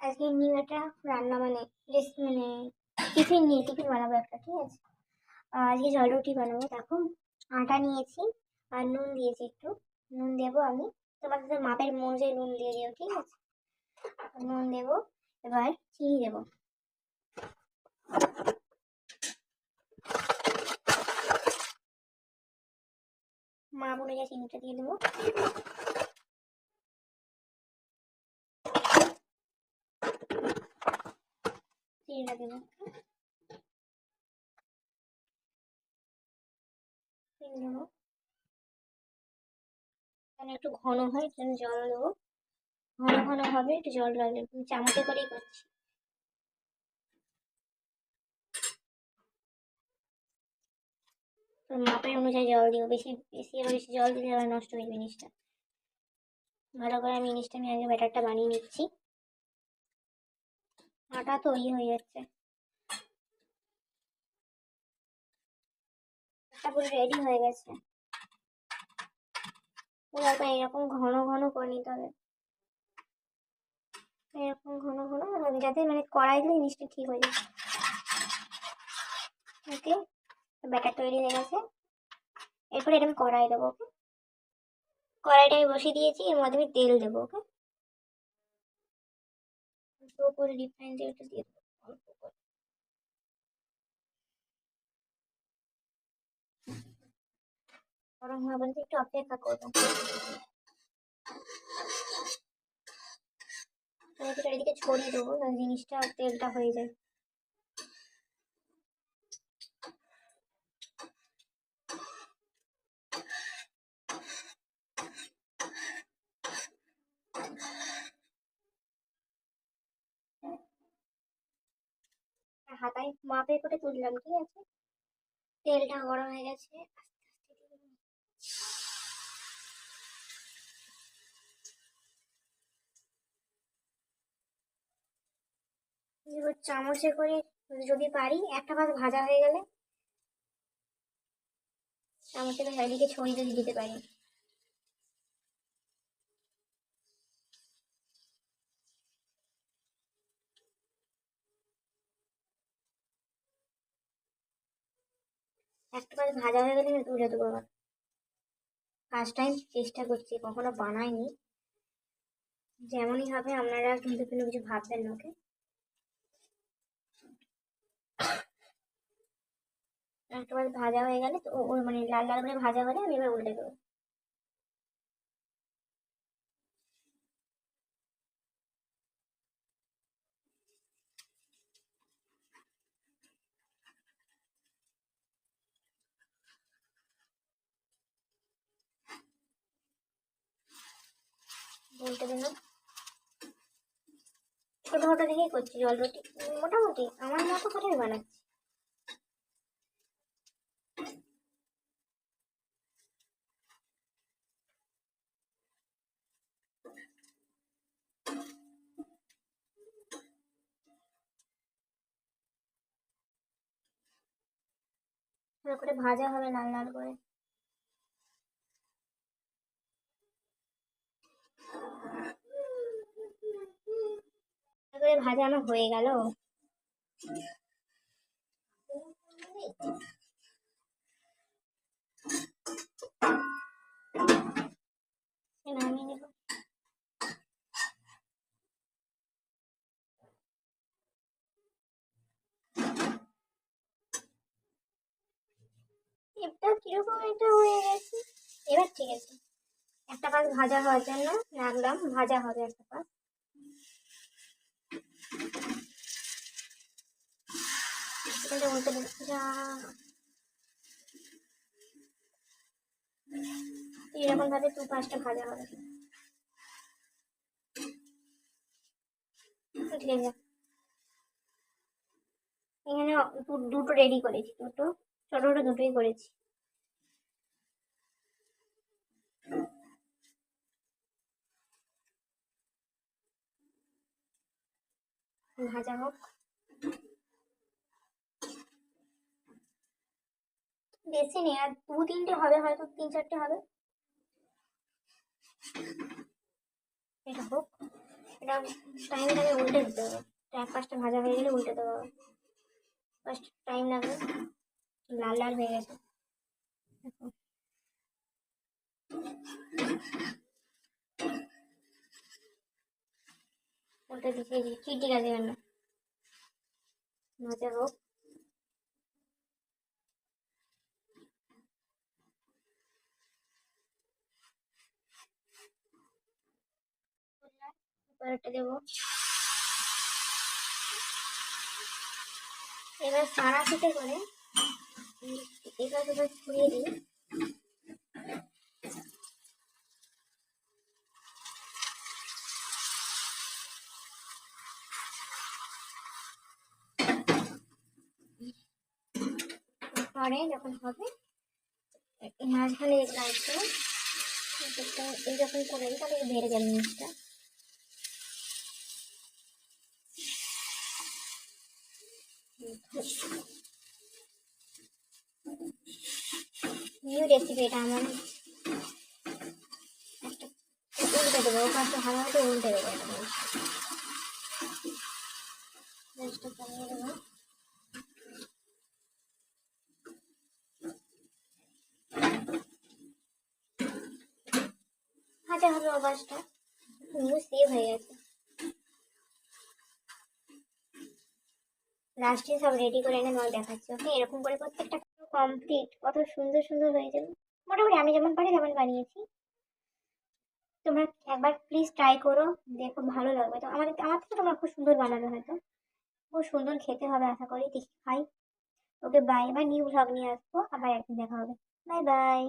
আজকে নিউ একটা রান্না মানে টিফিন বানাবো একটা, ঠিক আছে। আজকে জল রুটি বানাবো। দেখো, আটা নিয়েছি আর নুন দিয়েছি, একটু নুন দেবো আমি। তোমাদের মাপের অনুযায়ী নুন দিয়ে দিও, ঠিক আছে। নুন দেবো, এবার চিনি দেবো। মাপ অনুযায়ী চিনিটা দিয়ে দেবো। চিনিটা দেবো, চিনি দেবো। একটু ঘন হয় জন্য জল দেবো। ঘন ঘন হবে, একটু জল লাগলে চামচে করেই করছি। মাপের অনুযায়ী জল দিও, বেশি বেশি বেশি জল দিলে আবার নষ্ট হয়ে জিনিসটা। ভালো করে আমি আগে ব্যাটারটা বানিয়ে নিচ্ছি। আটা তৈরি হয়ে যাচ্ছে, এটা পুরো রেডি হয়ে গেছে। এরকম ঘন ঘন করে নিতে হবে, এরকম ঘন ঘন, যাতে মানে কড়াই দিলে জিনিসটা ঠিক হয়ে যায়। ওকে, ব্যাটার তৈরি হয়ে গেছে। এরপরে এটা আমি কড়াই দেবো। ওকে, কড়াইটা আমি বসিয়ে দিয়েছি, এর মধ্যে আমি তেল দেবো। ওকে, অল্প করে রিফাইন তেলটা দিয়ে দেবো, অল্প করে। গরম হওয়া পর্যন্ত একটু অপেক্ষা করবো। এদিকে ছড়িয়ে দেবো, জিনিসটা তেলটা হয়ে যায়। হাতায় মাপে করে তুললাম, ঠিক আছে। তেলটা গরম হয়ে গেছে, এবার চামচে করে যদি পারি, একটা ভাত ভাজা হয়ে গেলে চামচে করে চারিদিকে ছড়িয়ে যদি দিতে পারি। একটা ভাত ভাজা হয়ে গেলে আমি তুলে দেবো। আবার ফার্স্ট টাইম চেষ্টা করছি, কখনো বানাইনি। যেমনই হবে আপনারা কিন্তু কোনো কিছু ভাববেন না। ওকে, একটা ভাত ভাজা হয়ে গেলে তো মানে লাল লাল করে ভাজা হলে আমি এবার উল্টে দেবো। উল্টে দিলাম। ছোট ছোট দেখেই করছি জল রুটি, মোটামুটি আমার মতো করে বানাচ্ছি। ভালো করে ভাজা হবে লাল লাল করে। ভাজা আমার হয়ে গেল। নামিয়ে নেব। এটা কিরকম এটা হয়ে গেছে, এবার ঠিক আছে। একটা পাশ ভাজা হওয়ার জন্য রাখলাম, ভাজা হবে একটা পাশ। এটা উল্টে যা এরকম ভাবে 2-5টা ভাজা হবে, ঠিক আছে। এখানে দুটো রেডি করেছি, দুটো ছোট ছোট দুটোই করেছি। ভাজা হোক, বেশি নেই, আর 2-3টে হবে, হয়তো 3-4টে হবে। এটা হোক, এটা টাইমটা আমি উল্টে দিতে হবে। এক পাশটা ভাজা হয়ে গেলে উল্টে দেবো। ফার্স্ট টাইম লাগবে। লাল লাল হয়ে গেছে দেখো। উল্টে দিচ্ছি, ঠিক আছে কেন ভাজা হোক। পরেরটা দেবো। এবার সারা পিঠে করে এবার ছড়িয়ে দিই। পরে যখন হবে মাঝখানে লাগছে এইরকম করে দিই, তাহলে বেড়ে যাবে জিনিসটা। নিউ রেসিপি এটা আমার। একটা উল্টে দেবো, ও পাশে ভালো মতো উল্টে দেবো। গ্যাসটা কমিয়ে দেবো। ভাজা হবে ও পাশটা, সুন্দর সেভ হয়ে গেছে। লাস্টে সব রেডি করে এনে তোমাকে দেখাচ্ছি। ওকে, এরকম করে প্রত্যেকটা কমপ্লিট। কত সুন্দর সুন্দর হয়েছে। মোটামুটি আমি যেমন পারি তেমন বানিয়েছি। তোমরা একবার প্লিজ ট্রাই করো, দেখো ভালো লাগবে। তো আমার থেকে তোমরা খুব সুন্দর বানাবে হয়তো, খুব সুন্দর খেতে হবে আশা করি। দেখি খাই। ওকে বাই, এবার নিউ ভ্লগ নিয়ে আসবো, আবার একদিন দেখা হবে। Bye bye.